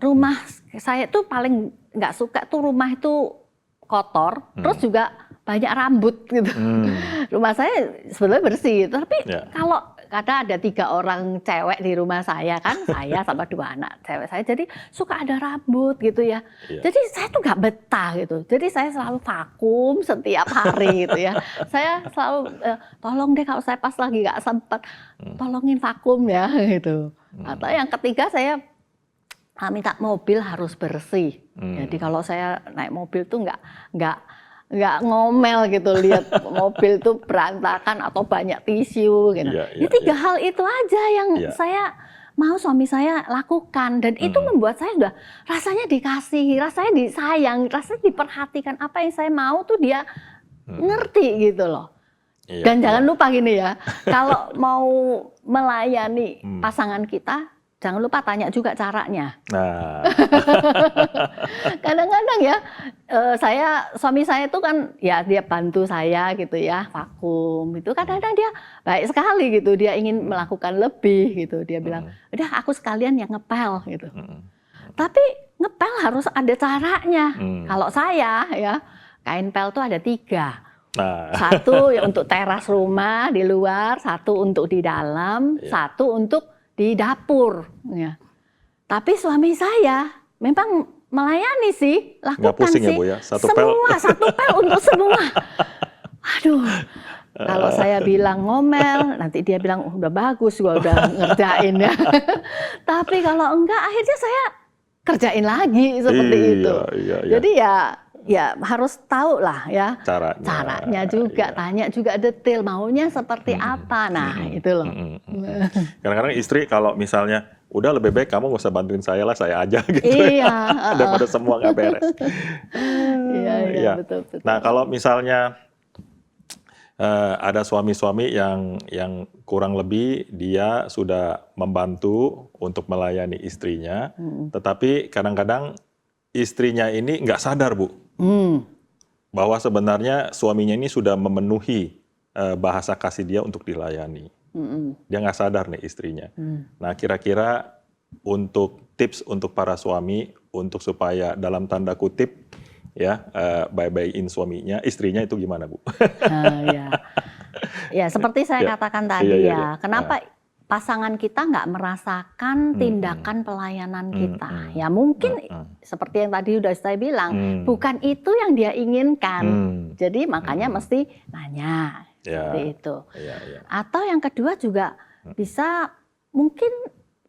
rumah saya tuh paling nggak suka tuh rumah itu kotor, terus juga banyak rambut gitu. Rumah saya sebenarnya bersih, tapi kalau kadang ada 3 orang cewek di rumah saya kan, saya sama 2 anak cewek saya, jadi suka ada rambut gitu ya. Jadi saya tuh nggak betah gitu. Jadi saya selalu vakum setiap hari gitu ya. Saya selalu tolong deh kalau saya pas lagi nggak sempat, tolongin vakum ya gitu. Atau yang ketiga saya minta mobil harus bersih. Jadi kalau saya naik mobil tuh nggak ngomel gitu, lihat mobil tuh berantakan atau banyak tisu gitu. Ini 3 hal itu aja yang saya mau suami saya lakukan, dan itu membuat saya sudah rasanya dikasihi, rasanya disayang, rasanya diperhatikan. Apa yang saya mau tuh dia ngerti gitu loh. Dan jangan lupa gini ya, kalau mau melayani pasangan kita, jangan lupa tanya juga caranya. Kadang-kadang ya, suami saya itu kan ya dia bantu saya gitu ya, vakum itu. Kadang-kadang dia baik sekali gitu, dia ingin melakukan lebih gitu. Dia bilang, udah aku sekalian yang ngepel gitu. Tapi ngepel harus ada caranya. Kalau saya ya, kain pel tuh ada 3. Satu ya untuk teras rumah di luar, satu untuk di dalam, satu untuk di dapur, ya. Tapi suami saya memang melayani sih, lakukan sih. Ya, Bu, ya? Satu pel untuk semua. Aduh, kalau saya bilang ngomel, nanti dia bilang udah bagus, gua udah ngerjain ya. Tapi kalau enggak, akhirnya saya kerjain lagi seperti itu. Jadi ya harus tahu lah ya caranya juga, tanya juga detail maunya seperti apa. Nah itu loh. Kadang-kadang istri kalau misalnya udah lebih baik kamu gak usah bantuin saya lah, saya aja gitu. Daripada semua nggak beres. Iya, betul. Nah kalau misalnya ada suami-suami yang kurang lebih dia sudah membantu untuk melayani istrinya, tetapi kadang-kadang istrinya ini nggak sadar, Bu, bahwa sebenarnya suaminya ini sudah memenuhi bahasa kasih dia untuk dilayani. Dia nggak sadar nih istrinya. Nah, kira-kira untuk tips untuk para suami untuk supaya dalam tanda kutip ya baik-baikin suaminya, istrinya itu gimana, Bu? Ya seperti saya katakan tadi kenapa pasangan kita nggak merasakan tindakan pelayanan kita. Ya mungkin seperti yang tadi udah saya bilang, bukan itu yang dia inginkan. Jadi makanya mesti nanya seperti itu. Atau yang kedua juga bisa mungkin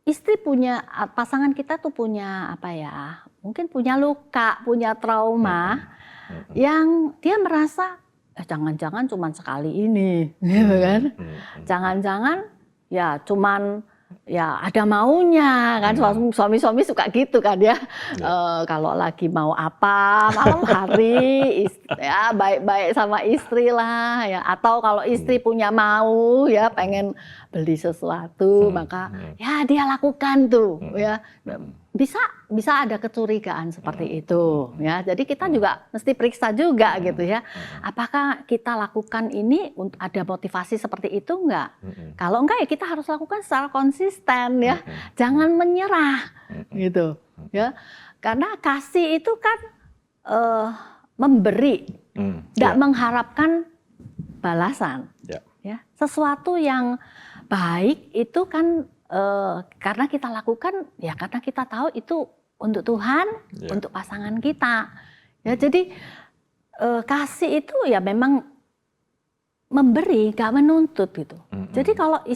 istri punya, pasangan kita tuh punya apa ya? Mungkin punya luka, punya trauma yang dia merasa jangan-jangan cuma sekali ini, gitu kan? Jangan-jangan ya cuman ya ada maunya kan, suami-suami suka gitu kan ya. Kalau lagi mau apa malam hari ya baik-baik sama istri lah ya. Atau kalau istri punya mau ya pengen beli sesuatu maka ya dia lakukan tuh ya. bisa ada kecurigaan seperti itu ya. Jadi kita juga mesti periksa juga gitu ya. Apakah kita lakukan ini untuk ada motivasi seperti itu enggak? Kalau enggak ya kita harus lakukan secara konsisten ya. Jangan menyerah gitu ya. Karena kasih itu kan memberi, enggak mengharapkan balasan. Ya. Sesuatu yang baik itu kan karena kita lakukan ya karena kita tahu itu untuk Tuhan, untuk pasangan kita. Ya jadi kasih itu ya memang memberi, gak menuntut gitu. Jadi kalau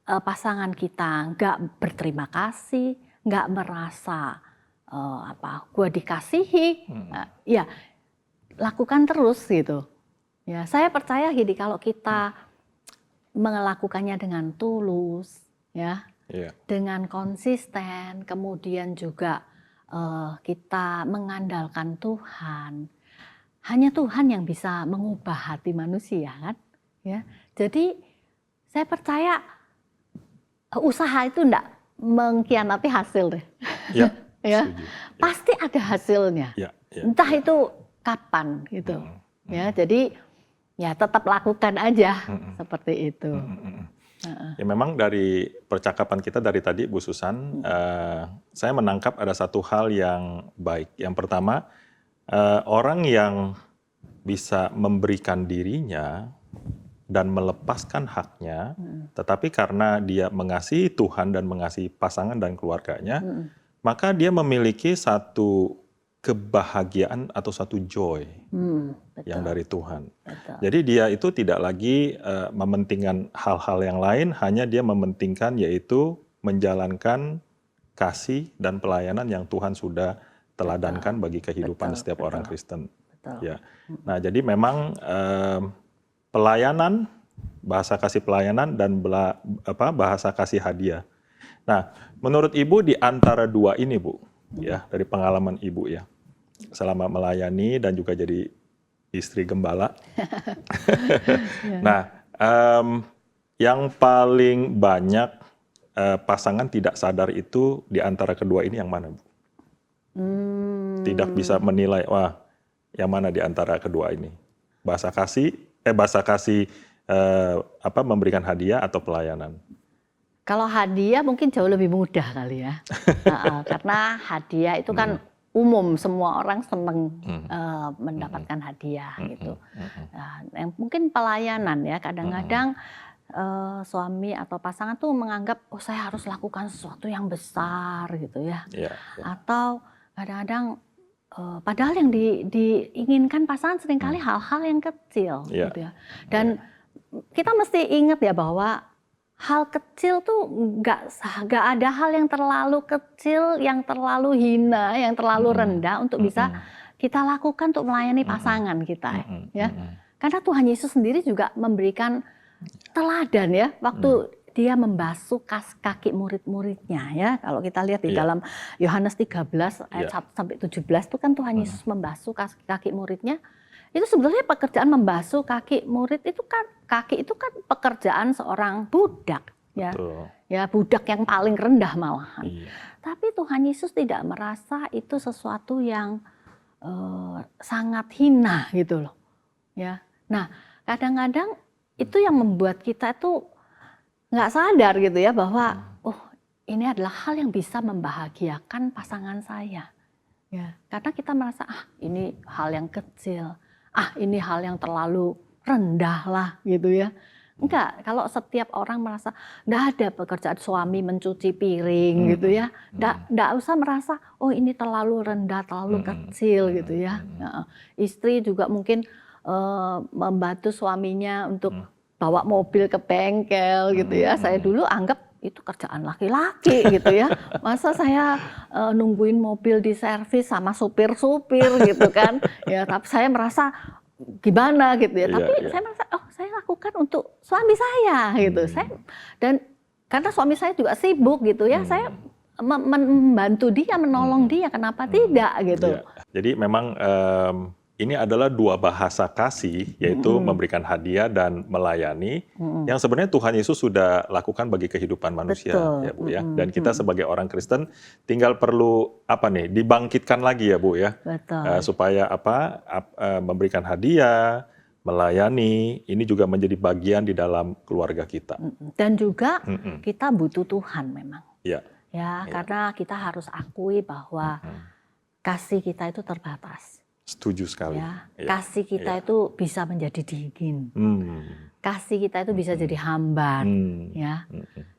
pasangan kita gak berterima kasih, gak merasa gue dikasihi, ya lakukan terus gitu. Ya saya percaya gini, kalau kita melakukannya dengan tulus, ya. Dengan konsisten, kemudian juga kita mengandalkan Tuhan. Hanya Tuhan yang bisa mengubah hati manusia kan, ya. Jadi saya percaya usaha itu enggak mengkhianati hasil deh. Ya, pasti ada hasilnya. Entah itu kapan gitu. Ya, jadi ya tetap lakukan aja seperti itu. Ya memang dari percakapan kita dari tadi Bu Susan, saya menangkap ada satu hal yang baik. Yang pertama, orang yang bisa memberikan dirinya dan melepaskan haknya, tetapi karena dia mengasihi Tuhan dan mengasihi pasangan dan keluarganya, maka dia memiliki satu kebahagiaan atau satu joy yang dari Tuhan. Jadi dia itu tidak lagi mementingkan hal-hal yang lain, hanya dia mementingkan yaitu menjalankan kasih dan pelayanan yang Tuhan sudah teladankan bagi kehidupan setiap orang Kristen. Ya. Nah, jadi memang pelayanan, bahasa kasih pelayanan dan bahasa kasih hadiah. Nah, menurut Ibu di antara dua ini, Bu, ya dari pengalaman Ibu ya, selama melayani dan juga jadi istri gembala. Nah, yang paling banyak pasangan tidak sadar itu di antara kedua ini yang mana, Bu? Tidak bisa menilai, wah, yang mana di antara kedua ini? Bahasa kasih memberikan hadiah atau pelayanan? Kalau hadiah mungkin jauh lebih mudah kali ya, karena hadiah itu kan umum, semua orang senang mendapatkan hadiah gitu. Nah, yang mungkin pelayanan ya, kadang-kadang suami atau pasangan tuh menganggap, oh saya harus lakukan sesuatu yang besar gitu ya, atau kadang-kadang padahal yang diinginkan pasangan seringkali hal-hal yang kecil gitu ya. Dan kita mesti ingat ya bahwa hal kecil tuh nggak ada hal yang terlalu kecil, yang terlalu hina, yang terlalu rendah untuk bisa kita lakukan untuk melayani pasangan kita, ya. Karena Tuhan Yesus sendiri juga memberikan teladan ya, waktu dia membasuh kaki murid-muridnya ya. Kalau kita lihat di dalam Yohanes 13 ayat 1 sampai 17 itu kan Tuhan Yesus membasuh kaki muridnya. Itu sebenarnya pekerjaan membasuh kaki murid itu kan, kaki itu kan pekerjaan seorang budak ya. Ya, budak yang paling rendah malahan. Tapi Tuhan Yesus tidak merasa itu sesuatu yang sangat hina gitu loh. Ya. Nah, kadang-kadang itu yang membuat kita itu nggak sadar gitu ya bahwa oh, ini adalah hal yang bisa membahagiakan pasangan saya. Ya, karena kita merasa ini hal yang kecil. Ini hal yang terlalu rendah lah gitu ya. Enggak, kalau setiap orang merasa enggak ada pekerjaan suami mencuci piring gitu ya. Enggak usah merasa oh ini terlalu rendah, terlalu kecil gitu ya. Istri juga mungkin membantu suaminya untuk bawa mobil ke bengkel gitu ya. Saya dulu anggap itu kerjaan laki-laki gitu ya. Masa saya nungguin mobil di servis sama supir-supir gitu kan. Ya, tapi saya merasa gimana gitu ya. Tapi saya merasa oh, saya lakukan untuk suami saya gitu. Dan karena suami saya juga sibuk gitu ya. Saya membantu dia, menolong dia, kenapa tidak gitu. Jadi memang ini adalah dua bahasa kasih, yaitu memberikan hadiah dan melayani, yang sebenarnya Tuhan Yesus sudah lakukan bagi kehidupan manusia, ya Bu ya. Dan kita sebagai orang Kristen tinggal perlu dibangkitkan lagi ya Bu ya, supaya memberikan hadiah, melayani, ini juga menjadi bagian di dalam keluarga kita. Dan juga kita butuh Tuhan memang. Ya. Karena kita harus akui bahwa kasih kita itu terbatas. Setuju sekali. Kasih kita itu bisa menjadi dingin. Kasih kita itu bisa jadi hambar, ya.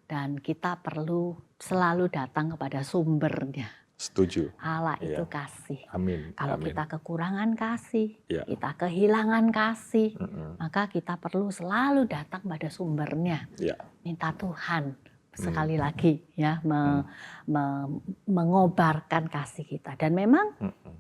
Dan kita perlu selalu datang kepada sumbernya. Setuju. Allah itu kasih. Amin. Kalau kita kekurangan kasih, Ya. kita kehilangan kasih, maka kita perlu selalu datang pada sumbernya. Ya. Minta Tuhan sekali lagi ya mengobarkan kasih kita. Dan memang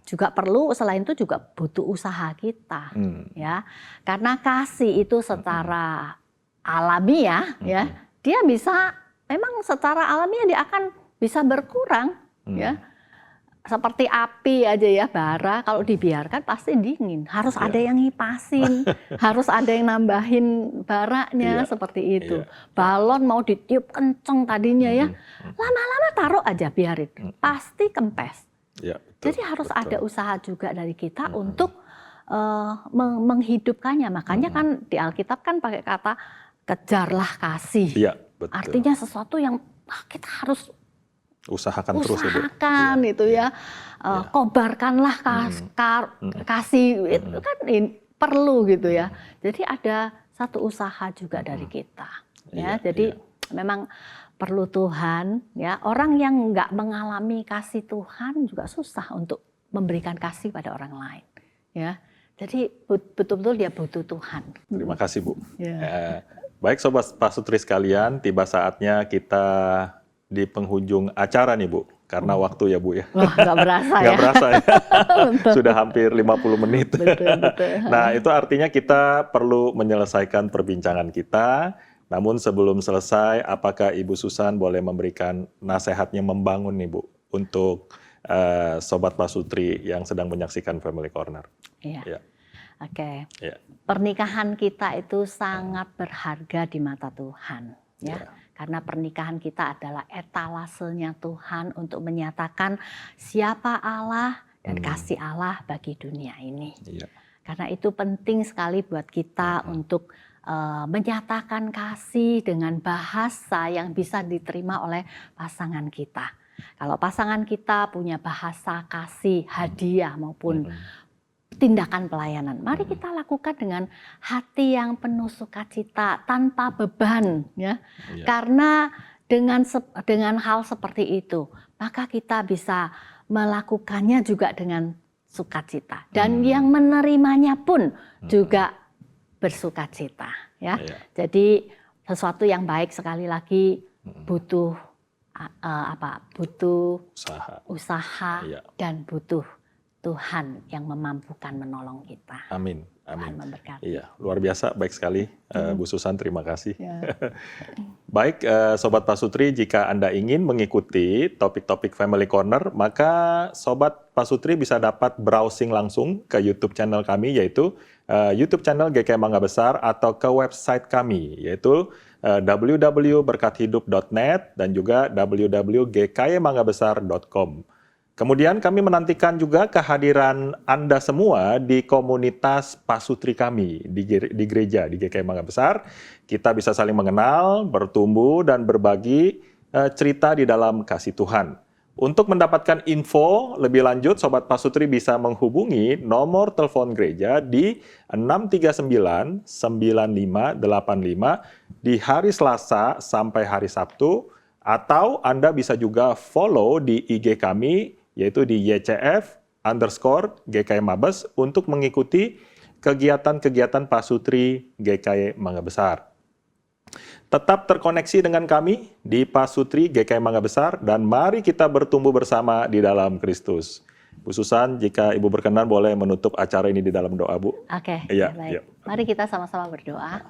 juga perlu, selain itu juga butuh usaha kita, ya. Karena kasih itu secara alamiah ya, dia bisa memang secara alamiah dia akan bisa berkurang, ya. Seperti api aja ya, bara kalau dibiarkan pasti dingin. Harus ada yang ngipasin, harus ada yang nambahin baranya, seperti itu. Balon mau ditiup kenceng tadinya ya, lama-lama taruh aja biarin, pasti kempes. Jadi harus ada usaha juga dari kita untuk menghidupkannya. Makanya kan di Alkitab kan pakai kata kejarlah kasih. Betul. Artinya sesuatu yang kita harus usahakan terus itu ya. Kobarkanlah kasih, itu kan perlu gitu ya. Jadi ada satu usaha juga dari kita, ya. Jadi memang perlu Tuhan, ya. Orang yang nggak mengalami kasih Tuhan juga susah untuk memberikan kasih pada orang lain, ya. Jadi betul-betul dia butuh Tuhan. Terima kasih Bu. Baik Sobat Pasutri sekalian, tiba saatnya kita di penghujung acara nih Bu, karena waktu ya Bu ya. Wah, nggak berasa ya. Nggak berasa ya. Sudah hampir 50 menit. Betul. Nah, itu artinya kita perlu menyelesaikan perbincangan kita. Namun sebelum selesai, apakah Ibu Susan boleh memberikan nasihatnya membangun nih Bu, untuk Sobat Pasutri yang sedang menyaksikan Family Corner? Iya. Oke. Pernikahan kita itu sangat berharga di mata Tuhan, ya. Karena pernikahan kita adalah etalasenya Tuhan untuk menyatakan siapa Allah dan kasih Allah bagi dunia ini. Karena itu penting sekali buat kita untuk menyatakan kasih dengan bahasa yang bisa diterima oleh pasangan kita. Kalau pasangan kita punya bahasa kasih, hadiah maupun tindakan pelayanan, mari kita lakukan dengan hati yang penuh sukacita, tanpa beban, ya. Karena dengan hal seperti itu, maka kita bisa melakukannya juga dengan sukacita, dan yang menerimanya pun juga bersukacita, ya. Jadi sesuatu yang baik sekali lagi butuh butuh usaha dan butuh Tuhan yang memampukan menolong kita. Amin. Tuhan memberkati. Iya, luar biasa, baik sekali Bu Susan, terima kasih. Baik, Sobat Pasutri, jika Anda ingin mengikuti topik-topik Family Corner, maka Sobat Pasutri bisa dapat browsing langsung ke YouTube channel kami, yaitu YouTube channel GKI Mangga Besar, atau ke website kami, yaitu www.berkathidup.net dan juga www.gkimangabesar.com. Kemudian kami menantikan juga kehadiran Anda semua di komunitas Pasutri kami di gereja di GKI Mangga Besar. Kita bisa saling mengenal, bertumbuh, dan berbagi cerita di dalam kasih Tuhan. Untuk mendapatkan info lebih lanjut, Sobat Pasutri bisa menghubungi nomor telepon gereja di 639-9585 di hari Selasa sampai hari Sabtu, atau Anda bisa juga follow di IG kami, yaitu di YCF_GKI Mabes, untuk mengikuti kegiatan-kegiatan Pasutri GKI Mangga Besar. Tetap terkoneksi dengan kami di Pasutri GKI Mangga Besar, dan mari kita bertumbuh bersama di dalam Kristus. Bu Susan, jika Ibu berkenan boleh menutup acara ini di dalam doa, Bu. Oke, baik. Mari kita sama-sama berdoa.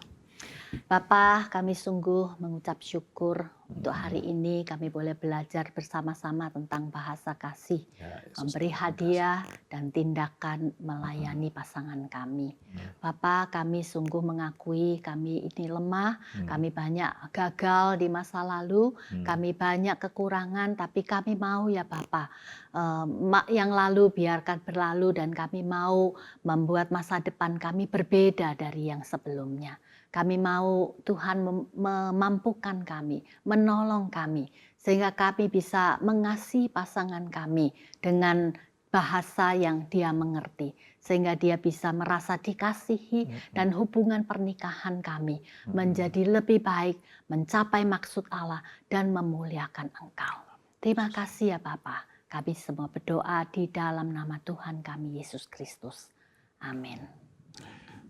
Bapa, kami sungguh mengucap syukur untuk hari ini kami boleh belajar bersama-sama tentang bahasa kasih, memberi hadiah dan tindakan melayani pasangan kami. Bapa, kami sungguh mengakui kami ini lemah, kami banyak gagal di masa lalu, kami banyak kekurangan, tapi kami mau ya Bapa, yang lalu biarkan berlalu dan kami mau membuat masa depan kami berbeda dari yang sebelumnya. Kami mau Tuhan memampukan kami, menolong kami, sehingga kami bisa mengasihi pasangan kami dengan bahasa yang dia mengerti, sehingga dia bisa merasa dikasihi dan hubungan pernikahan kami menjadi lebih baik, mencapai maksud Allah dan memuliakan Engkau. Terima kasih ya Bapa. Kami semua berdoa di dalam nama Tuhan kami Yesus Kristus. Amin.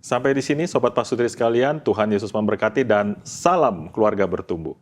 Sampai di sini Sobat Pasutri sekalian, Tuhan Yesus memberkati dan salam keluarga bertumbuh.